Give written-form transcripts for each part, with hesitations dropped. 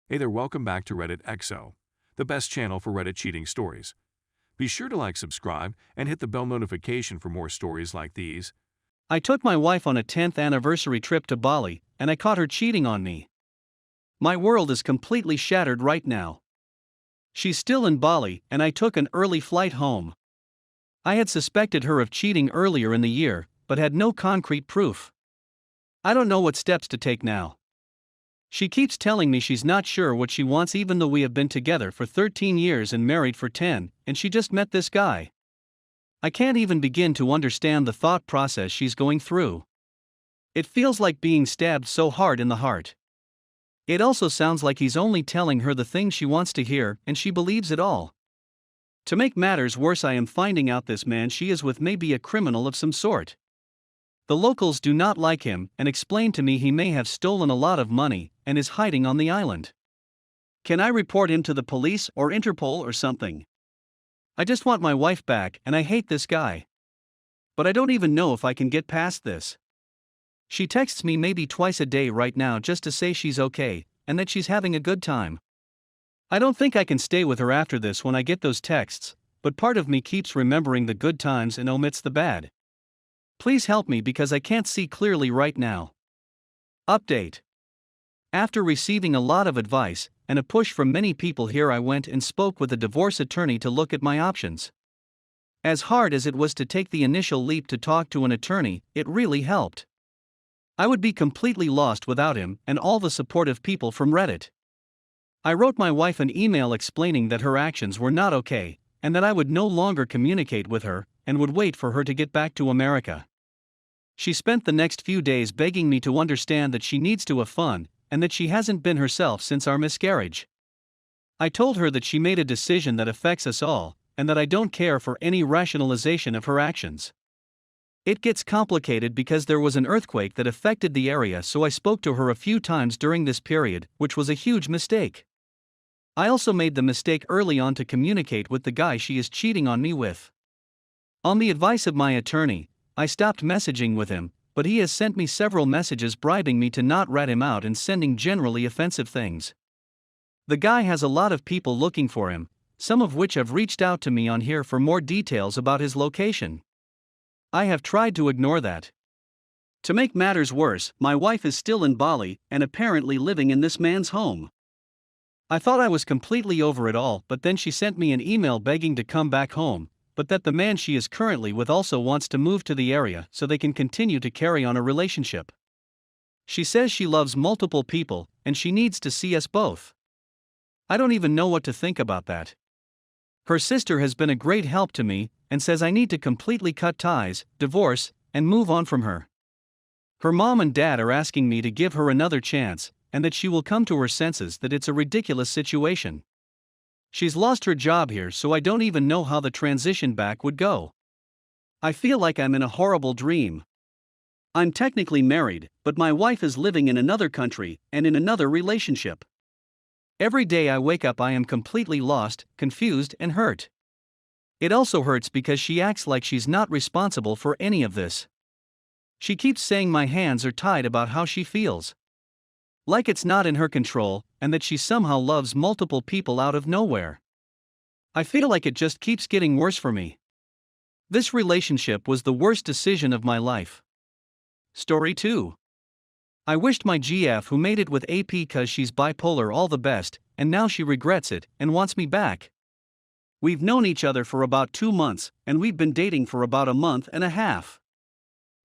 Hey there, welcome back to Reddit XO, the best channel for Reddit cheating stories. Be sure to like, subscribe, and hit the bell notification for more stories like these. I took my wife on a 10th anniversary trip to Bali, and I caught her cheating on me. My world is completely shattered right now. She's still in Bali, and I took an early flight home. I had suspected her of cheating earlier in the year, but had no concrete proof. I don't know what steps to take now. She keeps telling me she's not sure what she wants even though we have been together for 13 years and married for 10, and she just met this guy. I can't even begin to understand the thought process she's going through. It feels like being stabbed so hard in the heart. It also sounds like he's only telling her the things she wants to hear, and she believes it all. To make matters worse, I am finding out this man she is with may be a criminal of some sort. The locals do not like him and explain to me he may have stolen a lot of money and is hiding on the island. Can I report him to the police or Interpol or something? I just want my wife back and I hate this guy. But I don't even know if I can get past this. She texts me maybe twice a day right now just to say she's okay and that she's having a good time. I don't think I can stay with her after this when I get those texts, but part of me keeps remembering the good times and omits the bad. Please help me because I can't see clearly right now. Update. After receiving a lot of advice and a push from many people here, I went and spoke with a divorce attorney to look at my options. As hard as it was to take the initial leap to talk to an attorney, it really helped. I would be completely lost without him and all the supportive people from Reddit. I wrote my wife an email explaining that her actions were not okay, and that I would no longer communicate with her, and would wait for her to get back to America. She spent the next few days begging me to understand that she needs to have fun, and that she hasn't been herself since our miscarriage. I told her that she made a decision that affects us all, and that I don't care for any rationalization of her actions. It gets complicated because there was an earthquake that affected the area, so I spoke to her a few times during this period, which was a huge mistake. I also made the mistake early on to communicate with the guy she is cheating on me with. On the advice of my attorney, I stopped messaging with him, but he has sent me several messages bribing me to not rat him out and sending generally offensive things. The guy has a lot of people looking for him, some of which have reached out to me on here for more details about his location. I have tried to ignore that. To make matters worse, my wife is still in Bali and apparently living in this man's home. I thought I was completely over it all, but then she sent me an email begging to come back home, but that the man she is currently with also wants to move to the area so they can continue to carry on a relationship. She says she loves multiple people and she needs to see us both. I don't even know what to think about that. Her sister has been a great help to me and says I need to completely cut ties, divorce, and move on from her. Her mom and dad are asking me to give her another chance and that she will come to her senses that it's a ridiculous situation. She's lost her job here, so I don't even know how the transition back would go. I feel like I'm in a horrible dream. I'm technically married, but my wife is living in another country and in another relationship. Every day I wake up I am completely lost, confused, and hurt. It also hurts because she acts like she's not responsible for any of this. She keeps saying my hands are tied about how she feels. Like it's not in her control, and that she somehow loves multiple people out of nowhere. I feel like it just keeps getting worse for me. This relationship was the worst decision of my life. Story 2. I wished my GF who made it with AP cause she's bipolar all the best, and now she regrets it and wants me back. We've known each other for about 2 months, and we've been dating for about a month and a half.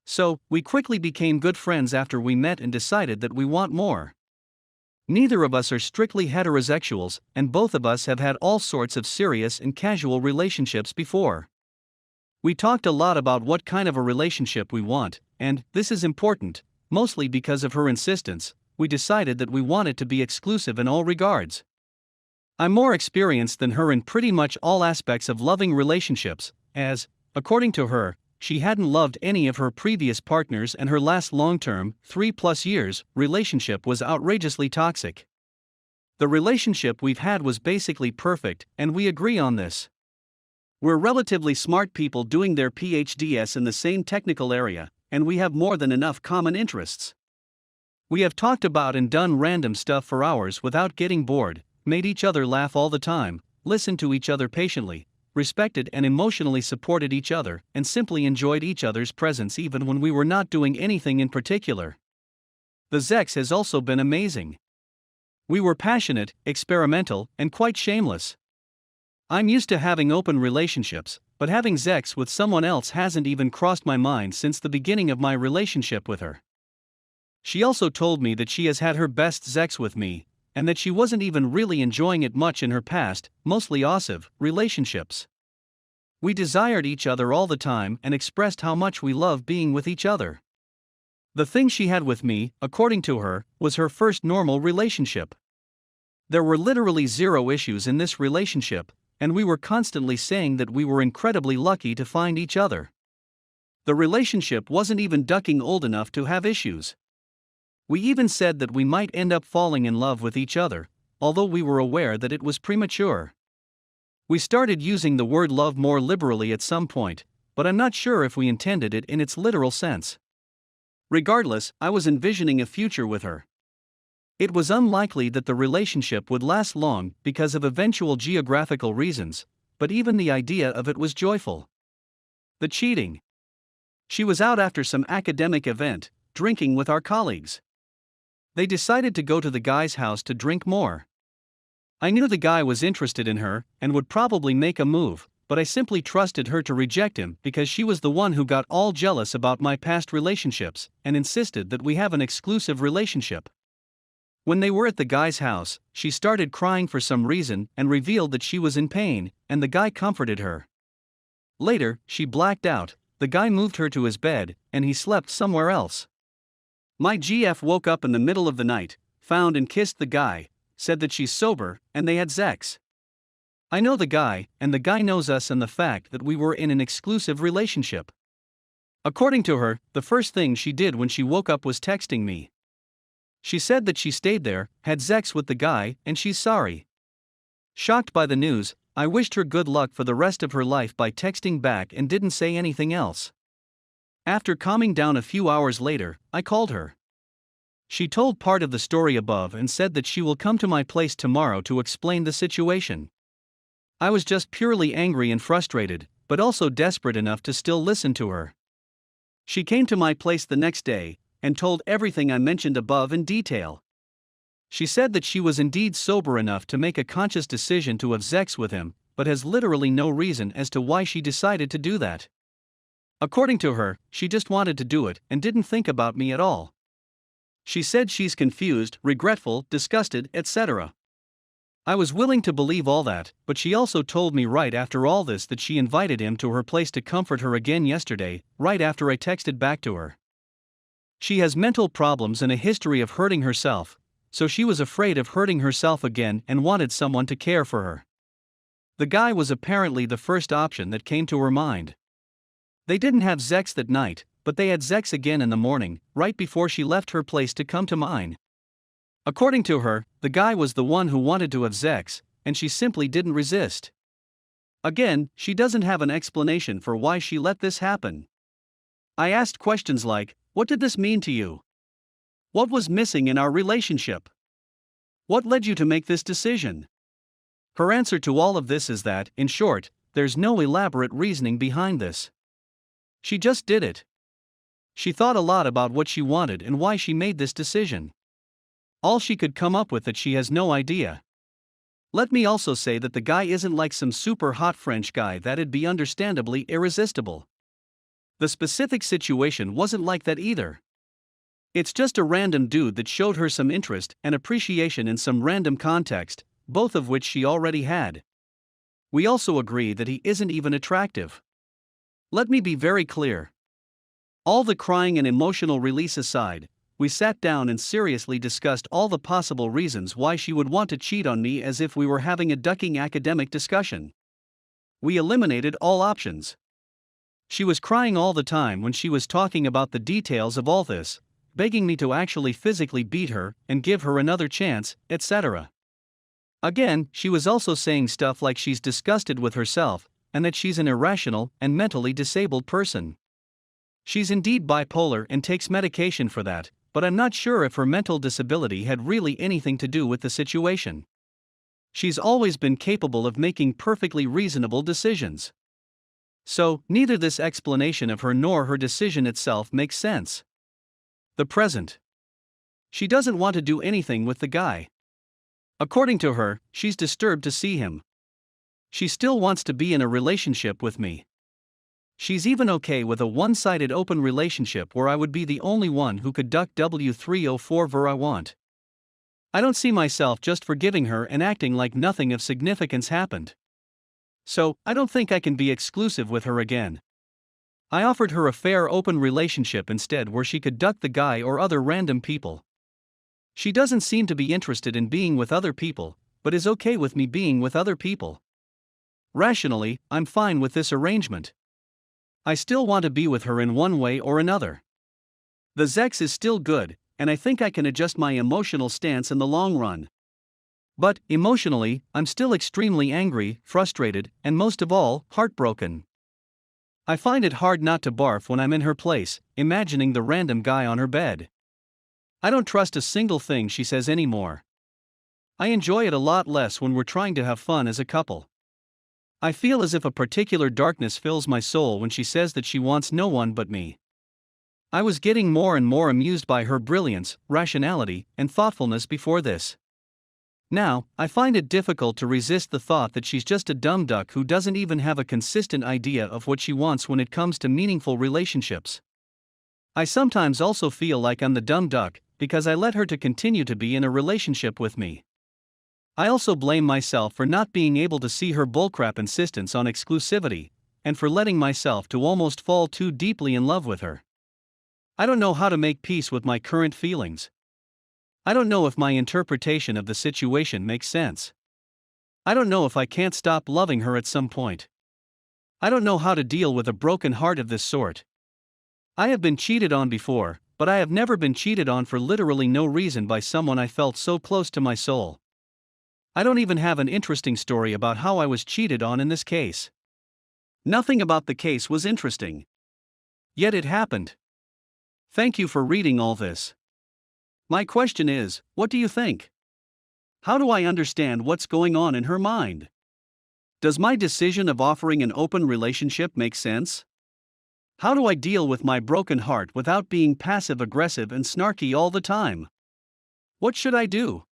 So, we quickly became good friends after we met and decided that we want more. Neither of us are strictly heterosexuals, and both of us have had all sorts of serious and casual relationships before. We talked a lot about what kind of a relationship we want, and, this is important, mostly because of her insistence, we decided that we want it to be exclusive in all regards. I'm more experienced than her in pretty much all aspects of loving relationships, as, according to her, she hadn't loved any of her previous partners and her last long-term, 3+ years, relationship was outrageously toxic. The relationship we've had was basically perfect, and we agree on this. We're relatively smart people doing their PhDs in the same technical area, and we have more than enough common interests. We have talked about and done random stuff for hours without getting bored, made each other laugh all the time, listened to each other patiently, respected and emotionally supported each other, and simply enjoyed each other's presence even when we were not doing anything in particular. The sex has also been amazing. We were passionate, experimental, and quite shameless. I'm used to having open relationships, but having sex with someone else hasn't even crossed my mind since the beginning of my relationship with her. She also told me that she has had her best sex with me, and that she wasn't even really enjoying it much in her past, mostly abusive, relationships. We desired each other all the time and expressed how much we love being with each other. The thing she had with me, according to her, was her first normal relationship. There were literally zero issues in this relationship, and we were constantly saying that we were incredibly lucky to find each other. The relationship wasn't even ducking old enough to have issues. We even said that we might end up falling in love with each other, although we were aware that it was premature. We started using the word love more liberally at some point, but I'm not sure if we intended it in its literal sense. Regardless, I was envisioning a future with her. It was unlikely that the relationship would last long because of eventual geographical reasons, but even the idea of it was joyful. The cheating. She was out after some academic event, drinking with our colleagues. They decided to go to the guy's house to drink more. I knew the guy was interested in her and would probably make a move, but I simply trusted her to reject him because she was the one who got all jealous about my past relationships and insisted that we have an exclusive relationship. When they were at the guy's house, she started crying for some reason and revealed that she was in pain, and the guy comforted her. Later, she blacked out, the guy moved her to his bed, and he slept somewhere else. My GF woke up in the middle of the night, found and kissed the guy, said that she's sober, and they had sex. I know the guy, and the guy knows us and the fact that we were in an exclusive relationship. According to her, the first thing she did when she woke up was texting me. She said that she stayed there, had sex with the guy, and she's sorry. Shocked by the news, I wished her good luck for the rest of her life by texting back and didn't say anything else. After calming down a few hours later, I called her. She told part of the story above and said that she will come to my place tomorrow to explain the situation. I was just purely angry and frustrated, but also desperate enough to still listen to her. She came to my place the next day and told everything I mentioned above in detail. She said that she was indeed sober enough to make a conscious decision to have sex with him, but has literally no reason as to why she decided to do that. According to her, she just wanted to do it and didn't think about me at all. She said she's confused, regretful, disgusted, etc. I was willing to believe all that, but she also told me right after all this that she invited him to her place to comfort her again yesterday, right after I texted back to her. She has mental problems and a history of hurting herself, so she was afraid of hurting herself again and wanted someone to care for her. The guy was apparently the first option that came to her mind. They didn't have sex that night, but they had sex again in the morning, right before she left her place to come to mine. According to her, the guy was the one who wanted to have sex, and she simply didn't resist. Again, she doesn't have an explanation for why she let this happen. I asked questions like, what did this mean to you? What was missing in our relationship? What led you to make this decision? Her answer to all of this is that, in short, there's no elaborate reasoning behind this. She just did it. She thought a lot about what she wanted and why she made this decision. All she could come up with that she has no idea. Let me also say that the guy isn't like some super hot French guy that'd be understandably irresistible. The specific situation wasn't like that either. It's just a random dude that showed her some interest and appreciation in some random context, both of which she already had. We also agree that he isn't even attractive. Let me be very clear. All the crying and emotional release aside, we sat down and seriously discussed all the possible reasons why she would want to cheat on me as if we were having a ducking academic discussion. We eliminated all options. She was crying all the time when she was talking about the details of all this, begging me to actually physically beat her and give her another chance, etc. Again, she was also saying stuff like she's disgusted with herself, and that she's an irrational and mentally disabled person. She's indeed bipolar and takes medication for that, but I'm not sure if her mental disability had really anything to do with the situation. She's always been capable of making perfectly reasonable decisions. So, neither this explanation of her nor her decision itself makes sense. The present. She doesn't want to do anything with the guy. According to her, she's disturbed to see him. She still wants to be in a relationship with me. She's even okay with a one-sided open relationship where I would be the only one who could duck W304 where I want. I don't see myself just forgiving her and acting like nothing of significance happened. So, I don't think I can be exclusive with her again. I offered her a fair open relationship instead where she could duck the guy or other random people. She doesn't seem to be interested in being with other people, but is okay with me being with other people. Rationally, I'm fine with this arrangement. I still want to be with her in one way or another. The sex is still good, and I think I can adjust my emotional stance in the long run. But, emotionally, I'm still extremely angry, frustrated, and most of all, heartbroken. I find it hard not to barf when I'm in her place, imagining the random guy on her bed. I don't trust a single thing she says anymore. I enjoy it a lot less when we're trying to have fun as a couple. I feel as if a particular darkness fills my soul when she says that she wants no one but me. I was getting more and more amused by her brilliance, rationality, and thoughtfulness before this. Now, I find it difficult to resist the thought that she's just a dumb duck who doesn't even have a consistent idea of what she wants when it comes to meaningful relationships. I sometimes also feel like I'm the dumb duck because I let her to continue to be in a relationship with me. I also blame myself for not being able to see her bullcrap insistence on exclusivity, and for letting myself to almost fall too deeply in love with her. I don't know how to make peace with my current feelings. I don't know if my interpretation of the situation makes sense. I don't know if I can't stop loving her at some point. I don't know how to deal with a broken heart of this sort. I have been cheated on before, but I have never been cheated on for literally no reason by someone I felt so close to my soul. I don't even have an interesting story about how I was cheated on in this case. Nothing about the case was interesting. Yet it happened. Thank you for reading all this. My question is, what do you think? How do I understand what's going on in her mind? Does my decision of offering an open relationship make sense? How do I deal with my broken heart without being passive-aggressive and snarky all the time? What should I do?